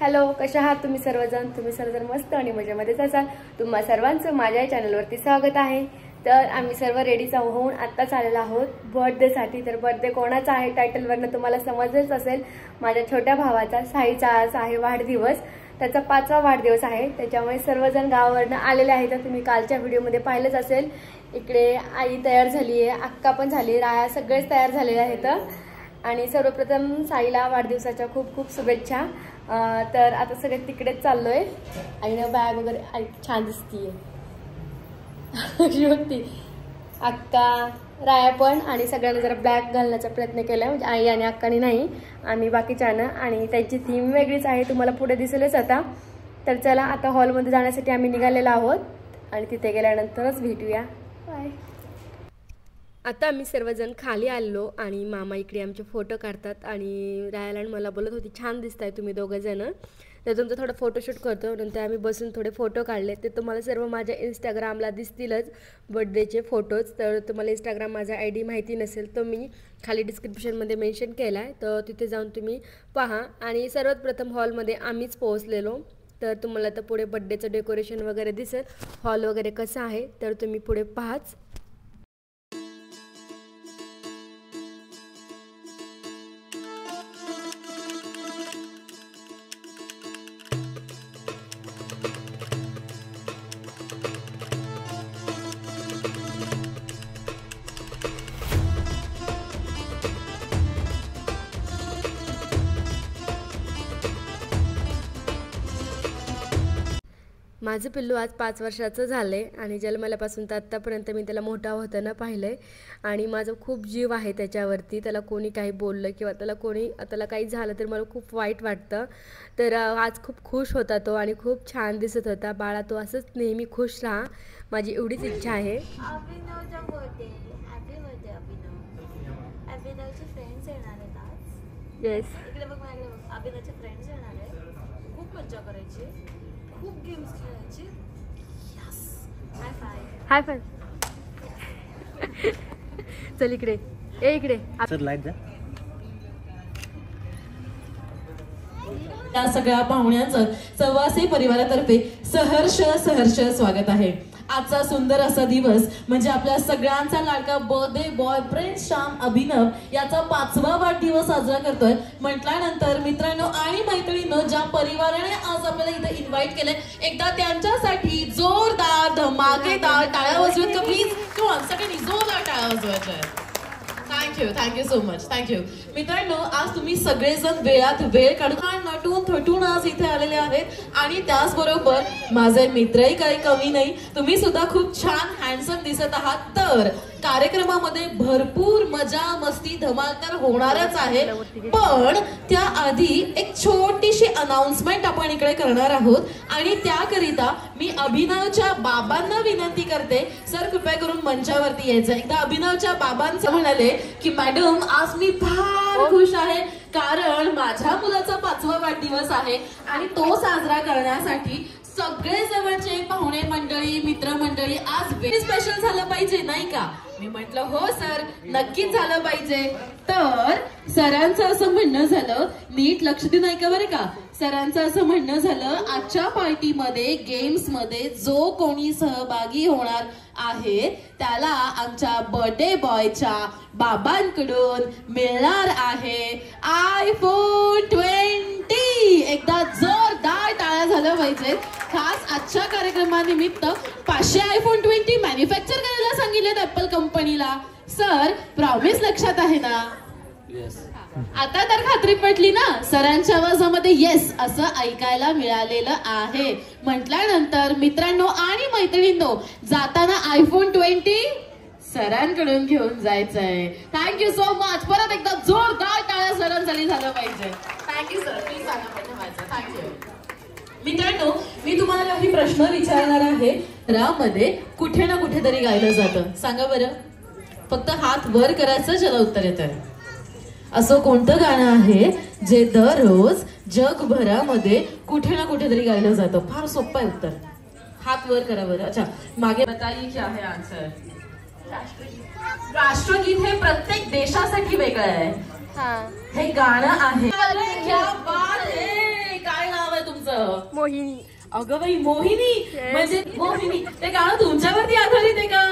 Hello, कशा आहात तुम्ही सर्वजण मस्त आणि मजेमध्येच असाल। तुम्हा सर्वांचं माझ्या चॅनलवरती स्वागत आहे। तर आम्ही सर्व रेडी होऊन आत्ताच आलेलो आहोत बर्थडेसाठी। तर बर्थडे कोणाचा आहे टायटलवरनं तुम्हाला समजलंच असेल, माझ्या छोट्या भावाचा साईचा आज आहे वाढदिवस। त्याचा 5वा वाढदिवस आहे, त्याच्यामुळे सर्वजण गावावरनं आलेले आहेत। तर तुम्ही कालच्या व्हिडिओमध्ये पाहिलंच असेल, इकडे आई तयार झाली आहे, अक्का पण झाली, राया सगळेच तयार झालेले आहेत। आणि सर्वप्रथम साईला वाढदिवसाच्या खूप खूप शुभेच्छा। तर आता सगळे तिकडेच चाललोय। आईनं बॅग वगैरे आई छान दिसतीये होती, अक्का राया पण, आणि सगळ्यांना जरा ब्लॅक घालण्याचा प्रयत्न केला, म्हणजे आई आणि अक्कानी नाही, आम्ही बाकीच्यानं। आणि त्यांची थीम वेगळीच आहे, तुम्हाला पुढे दिसेलच आता। तर चला आता हॉलमध्ये जाण्यासाठी आम्ही निघालेलो आहोत आणि तिथे गेल्यानंतरच भेटूया। बाय। आता आम्ही सर्वजण खाली आलो आणि मामा इकडे आमचे फोटो काढतात आणि रायाला मला बोलत होती छान दिसताय तुम्ही दोघं जण, तर तुमचा थोडा फोटोशूट करतो। नंतर आम्ही बसून थोडे फोटो काढले, ते तुम्हाला सर्व माझ्या इंस्टाग्रामला दिसतीलच बर्थडेचे फोटोज। तर तुम्हाला इंस्टाग्राम माझा ID माहिती नसेल तर मी खाली डिस्क्रिप्शनमध्ये मेन्शन केला आहे, तर तिथे जाऊन तुम्ही पहा। आणि सर्वात प्रथम हॉलमध्ये आम्हीच पोहोचलेलो, तर तुम्हाला तर पुढे बर्थडेचं डेकोरेशन वगैरे दिसेल, हॉल वगैरे कसं आहे तर तुम्ही पुढे पाहाच। माझं पिल्लू आज 5 वर्षाचं झाले आणि जन्मल्यापासून तर आत्तापर्यंत मी त्याला मोठा होताना पाहिलंय आणि माझं खूप जीव आहे त्याच्यावरती। त्याला कोणी काही बोललं किंवा त्याला काही झालं तर मला खूप वाईट वाटतं। तर आज खूप खुश होता तो आणि खूप छान दिसत होता। बाळा तू असंच नेहमी खुश राहा, माझी एवढीच इच्छा आहे। अभिनवचा बर्थडे, हॅपी बर्थडे अभिनव। अभिनवचे फ्रेंड्स येणार आहेत आज। येस, इकडे बघ माझ्याकडे बघ, अभिनवचे फ्रेंड्स येणार आहेत, खूप मज्जा करायची, खूप गेम्स खेळायचे। यस, हाय फाय हाय फाय। चल इकडे, ए इकडे सर लाईट जा। त्या सगळ्या पाहुण्यांचं सवासी परिवारातर्फे सहर्ष स्वागत आहे। आजचा सुंदर असा दिवस म्हणजे आपल्या सगळ्यांचा लाडका बर्थडे बॉय प्रिन्स श्याम अभिनव याचा 5वा वाढदिवस साजरा करतोय। म्हटल्यानंतर मित्रांनो आणि मैत्रिणींनो, ज्या परिवाराने आज आपल्याला इथे इन्व्हाइट केले, एकदा त्यांच्यासाठी जोरदार धमाकेदार टाळ्या वाजवत का प्लीज? कम सगळ्यांनी जोरदार टाळ्या वाजवायच्या। Thank you so much, thank you. मित्रांनो, आज तुम्ही सगळेजण वेळात वेळ काढून नटून थटून आज इथे आलेले आहेत आणि त्याचबरोबर माझे मित्रही काही कमी नाही, तुम्ही सुद्धा खूप छान हँडसम दिसत आहात। तर कार्यक्रमामध्ये भरपूर मजा मस्ती धमाल होणारच आहे, पण त्याआधी एक छोटीशी अनाउन्समेंट आपण इकडे करणार आहोत आणि त्याकरिता मी अभिनवच्या बाबांना विनंती करते, सर कृपया करून मंचावरती यायचं। एकदा अभिनवच्या बाबांचं म्हणाले की मॅडम आज मी फार खुश आहे, कारण माझ्या मुलाचा 5वा वाढदिवस आहे आणि तो साजरा करण्यासाठी सगळे जवळचे पाहुणे मंडळी मित्रमंडळी आज व्हेरी स्पेशल झालं पाहिजे, नाही का? मी म्हटलं हो सर, नक्कीच झालं पाहिजे। तर सरांचं असं म्हणणं झालं, नीट लक्ष देऊन ऐका बरं का, सरांचं असं म्हणणं झालं, आजच्या पार्टीमध्ये गेम्स मध्ये जो कोणी सहभागी होणार आहे त्याला आमच्या बर्थडे बॉयच्या बाबांकडून मिळणार आहे iPhone 20। एकदा जोरदार टाळ्या झाल्या पाहिजेत। खास आजच्या कार्यक्रमानिमित्त 500 iPhone 20 मॅन्युफॅक्चर करायला सांगितलेत ऍपल कंपनीला। सर प्रॉमिस लक्षात आहे ना? येस। आता तर खात्री पटली ना? सरांच्या आवाजामध्ये येस असं ऐकायला मिळालेलं आहे। म्हटल्यानंतर मित्रांनो आणि मैत्रिणींनो, जाताना iPhone 20 सरांकडून घेऊन जायचंय। Thank you so much. परत एकदा जोरदार टाळ्या सरांसाठी झालं पाहिजे। Thank you sir, please thank you. मित्रांनो, मी तुम्हाला काही प्रश्न विचारणार आहे। रामध्ये कुठे ना कुठेतरी गायलं जातं, सांगा बरं? फक्त हात वर करायचं ज्याला उत्तर येतं। असं कोणतं गाणं आहे जे दररोज जगभरामध्ये कुठे ना कुठेतरी गायलं जातं? फार सोपं आहे उत्तर, हात वर करा बरं। अच्छा, मागे बताइए क्या है आन्सर? राष्ट्रगीत हे प्रत्येक देशासाठी वेगळं आहे। हे गाणं आहे, क्या बात है, काय नाव आहे मोहिनी. अगं बाई मोहिनी म्हणजे मोहिनी ते गाणं तुमच्यावरती आधारित आहे का?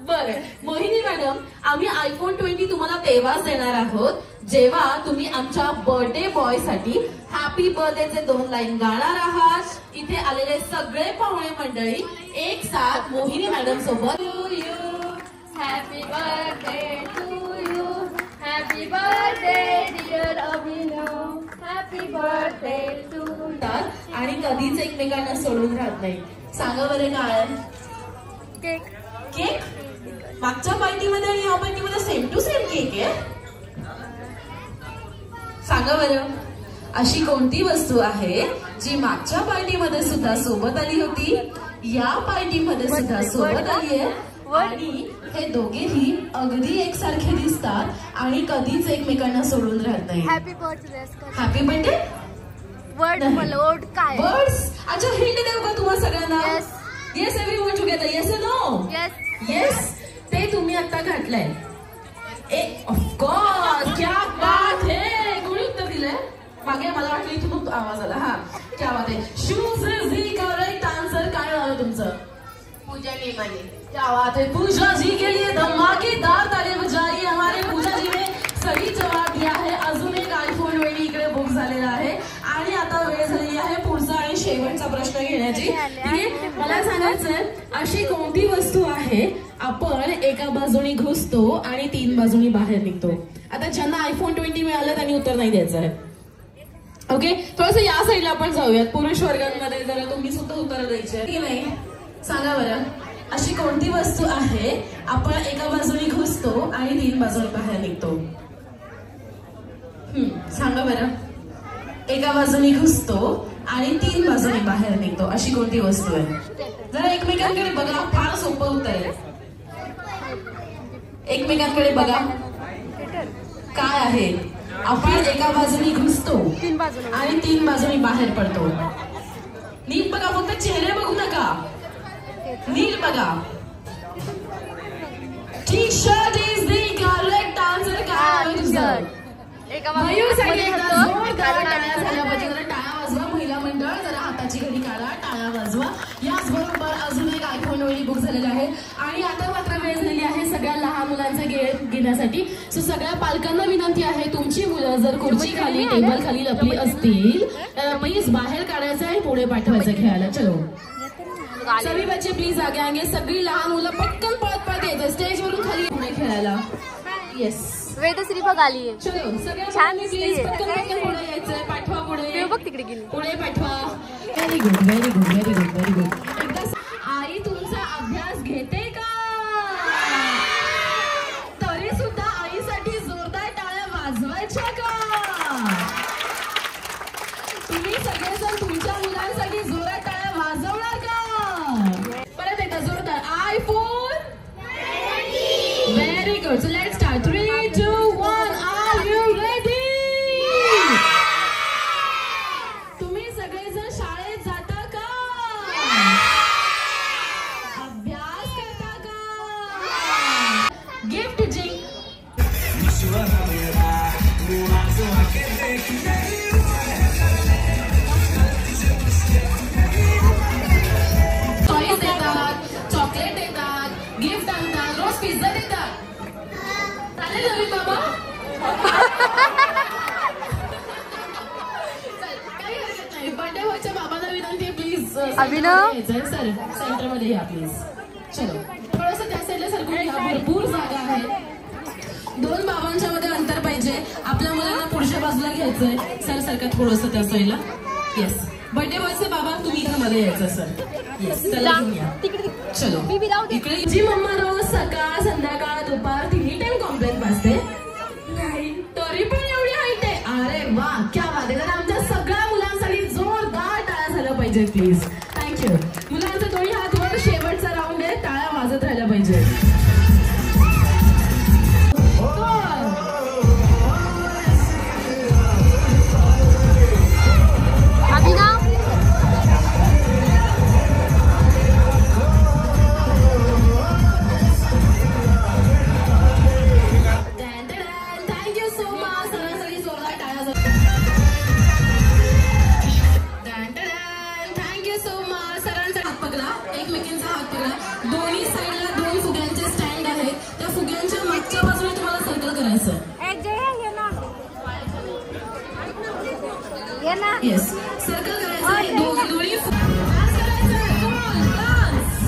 बरं मोहिनी मॅडम, आम्ही आयफोन 20 तुम्हाला तेव्हाच देणार आहोत जेव्हा तुम्ही आमच्या बर्थडे बॉय साठी हॅपी बर्थडेचे 2 लाईन गाणार आहात. इथे आलेले सगळे पाहुणे मंडळी एक साथ मोहिनी मॅडम सोबत happy birthday to you, happy birthday dear Abhinav, happy birthday to you. आणि कधीच एकमेकांना सोडून राहत नाही. सांगा बरं काय? केक. केक? मागच्या पार्टीमध्ये आणि या पार्टीमध्ये सेम टू सेम केक आहे. सांगा बरं अशी कोणती वस्तू आहे जी मागच्या पार्टीमध्ये सुद्धा सोबत आली होती, या पार्टीमध्ये सुद्धा सोबत आली आहे आणि हे दोघेही अगदी एकसारखे दिसतात आणि कधीच एकमेकांना सोडून राहत नाही. Happy birthday. Happy birthday word word काय? वर्ड्स. अच्छा हिंट देऊ का तुम्हाला सगळ्यांना? Yes. Yes everyone together. Yes और नो? येस. येस. ते तुम्ही आता घातलंय. ऑफकोर्स. क्या बात है. कोणी उत्तर दिलंय? मागे मला वाटलं इथून आवाज आला. हा क्या बात है. Shoes is the correct answer. काय नाव आहे तुमचं? पूजा नेमाने. क्या बात है. पूजा जी के लिए धमाकेदार ताली बजाइए. हमारे पूजा जी ने सही जवाब दिया है. अजून एक आयफोन 20 इकडे बुक झालेला आहे आणि आता वेळ झालेली आहे पुढचा आणि शेवटचा प्रश्न घेण्याची. ठीक आहे, मला सांगायचंय अशी कोणती वस्तू आहे आपण एका बाजूनी घुसतो आणि 3 बाजूनी बाहेर निघतो. आता ज्यांना आयफोन 20 मिळालं त्यांनी उत्तर नाही द्यायचं आहे. ओके, थोडस या साईडला आपण जाऊयात. पुरुष वर्गांमध्ये जरा तुम्ही सुद्धा उत्तर द्यायचे की नाही. सांगा बरं अशी कोणती वस्तू आहे आपण एका बाजूनी घुसतो आणि 3 बाजूनी बाहेर निघतो. सांगा बरं एका बाजूनी घुसतो आणि 3 बाजूनी बाहेर निघतो अशी कोणती वस्तू आहे? जरा एकमेकांकडे बघा. फार सोपं उत्तर आहे. एकमेकांकडे बघा. काय आहे? आपण एका बाजूनी घुसतो आणि 3 बाजूनी बाहेर पडतो. नीट बघा, फक्त चेहरे बघू नका, नीट बघा. T shirt is the correct answer. काय तुझं? मयूर साठी जोरदार टाळ्या झाल्या पाहिजे. जरा टाळ्या वाजवा महिला मंडळ. जरा हाताची घडी काढा, टाळ्या वाजवा. याचबरोबर अजून एक आयफोन 20 बुक झालेला आहे आणि आता मात्र वेळ झालेली आहे सगळ्या लहान मुलांचा गेम घेण्यासाठी. सो सगळ्या पालकांना विनंती आहे तुमची मुलं जर खुर्ची खाली टेबल खाली लपली असतील तर प्लीज बाहेर काढायचं आणि पुढे पाठवायचं खेळायला. चलो सभी बच्चे प्लीज आगे आएंगे. सगळी लहान मुलं पटकन पळत पळत यायचं स्टेज वरून खाली पुढे खेळायला. येस वेदश्री बघ आलीये. चलो सगळ्या छान प्लीज पटकन पटकन पुढे यायचंय. पाठवा पुढे. बघ तिकडे गेली. पुढे पाठवा. Very good very good very good very good. एकदा आई तुमचा अभ्यास घेते का? तरी सुद्धा आईसाठी जोरदार टाळ्या वाजवायच्या का? तुम्ही सगळेजण तुमच्या मुलांसाठी जोरात टाळ्या वाजवणार का? परत एकदा जोरदार. IPhone. Very good. So let's start. 3, 2, 1. Are you ready? तुम्ही सगळेजण शाळेत जाता का? अभ्यास करता का? गिफ्ट जिंक. टॉयज देतात, चॉकलेट देतात, गिफ्ट आणतात, रोज पिझ्झा देतात. चालेल नवीन बाबा? काही हरकत नाही. बर्थडे व्हायच्या बाबाला विनंती प्लीज अभिनव. सर सेंटरमध्ये या प्लीज. चलो थोडस त्या साईडला सरकून घ्या. भरपूर जागा आहे. 2 बाबांच्या मध्ये अंतर पाहिजे. आपल्या मुलांना पुढच्या बाजूला घ्यायचंय. सर सरका थोडस त्या साईडला. येस. बर्थडे बॉयचे बाबा तुम्ही इथे मध्ये यायचं सर. येस चला घेऊन या. चलो इकडे. जी मम्मा रोज सकाळ संध्याकाळ दुपार 3 टाइम कॉम्प्लेन वाजते नाही तरी पण एवढी हाईट आहे. अरे वा क्या बात आहे. तर आमच्या सगळ्या मुलांसाठी जोरदार टाळ्या झाल्या पाहिजे प्लीज. थँक्यू. मुलांचे दोन्ही हात वर. शेवटचा राऊंड आहे. टाळ्या वाजत राहिल्या पाहिजे. अभिनव. Thank you so much. सगळ्यांसाठी जोरदार टाळ्या. येस सर्कल करायचं दोन्ही डान्स करायचं कम ऑन डान्स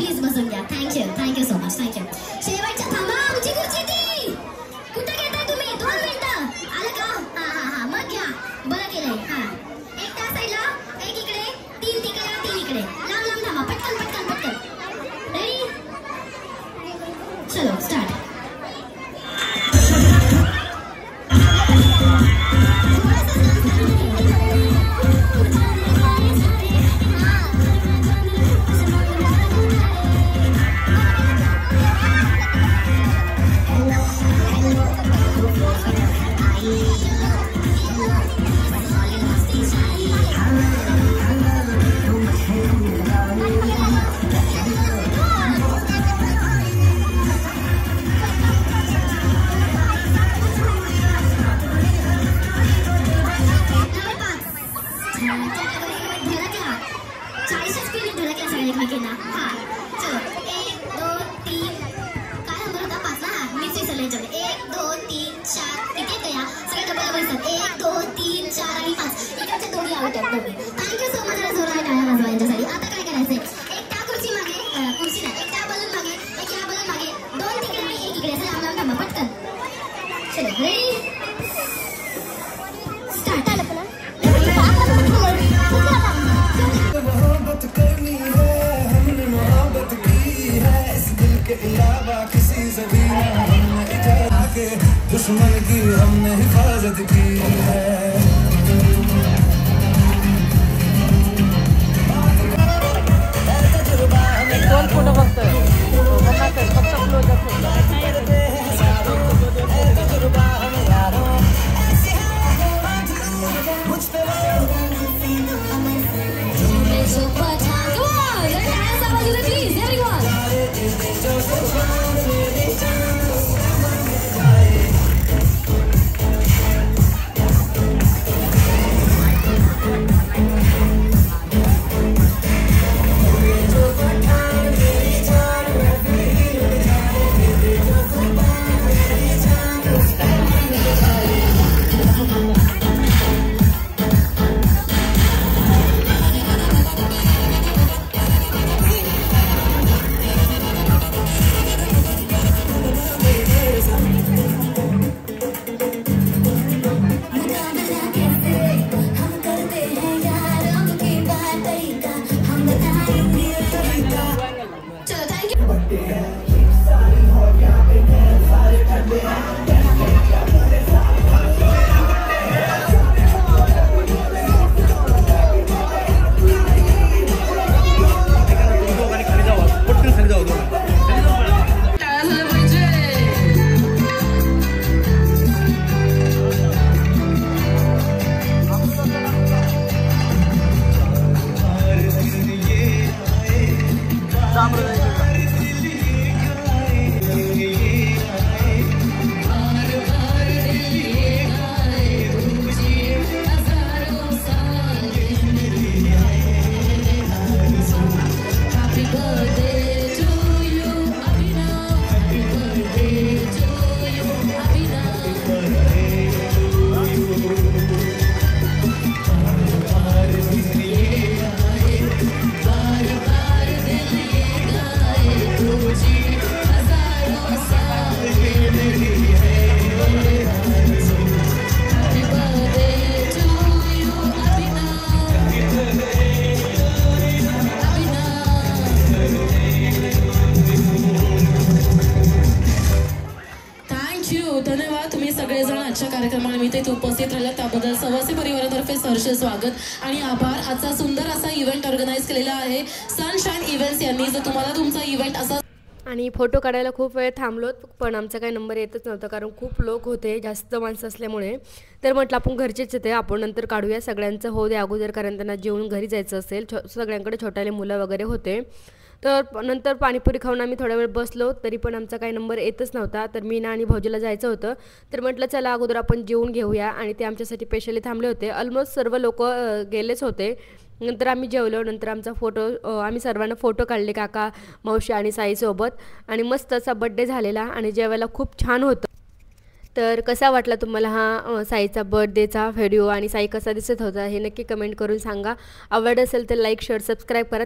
प्लीज बसून घ्या. Thank you so much. थँक्यू. शेवटच्या थांबा, आमची खुर्ची ती कुठे घेताय तुम्ही? 2 मिनिटं आलं का? हा मग घ्या. बरं केलंय. हा एक त्या साईडला, एक इकडे, 3 तिकडे, 3 इकडे. लांब थांबा. पटकन. रेडी? चलो स्टार्ट. Thank you so much. यांच्यासाठी आता काय करायचंय? एक त्या खुर्ची मागे, खुर्ची नाही, एक त्या बलून मागे, एक या बलून मागे, 2 तिकडे आणि 1 इकडे. असं लांब थांबा. पटकन. चलो रेडी स्टार्ट. आलं पुन्हा. मोहब्बत करनी है हमने, मोहब्बत की है इस दिल के अलावा किसी से भी ना. हमने इधर आके दुश्मन की हमने हिफाजत की है. दोन फोटो बघतोय फक्त क्लोजअप कार्यक्रमानिमित्त इथे उपस्थित राहिला त्याबद्दल सवासी परिवारातर्फे सहर्ष स्वागत आणि आभार. आजचा सुंदर असा इव्हेंट ऑर्गनाइज केलेला आहे सनशाईन इव्हेंट्स यांनी. जर तुम्हाला तुमचा इव्हेंट असा आणि फोटो काढायला खूप वेळ थांबलो पण आमचा काही नंबर येतच नव्हता कारण खूप लोक होते, जास्त माणसं असल्यामुळे. तर म्हटलं आपण घरचेच येते, आपण नंतर काढूया. सगळ्यांचं हो दे अगोदर कारण त्यांना जेवून घरी जायचं असेल. सगळ्यांकडे छोटाले मुलं वगैरे होते. तर नंतर पाणीपुरी खाऊन आम्ही थोडा वेळ बसलो तरी पण आमचा काही नंबर येतच नव्हता. तर मीना आणि भाऊजीला जायचं होतं तर म्हटलं चला अगोदर आपण जेवून घेऊया आणि ते आमच्यासाठी स्पेशली थांबले होते. ऑलमोस्ट सर्व लोक गेलेच होते. नंतर आम्ही जेवलो. नंतर आमचा फोटो आम्ही सर्वांना फोटो काढले काका मावशी आणि साईसोबत आणि मस्त असा बड्डे झालेला आणि जेवायला खूप छान होतं. तर कसा वाटला तुम्हाला हा साईचा बर्थडेचा व्हिडिओ आणि साई कसा दिसत होता हे नक्की कमेंट करून सांगा. आवड असेल तर लाईक शेअर सबस्क्राईब करा.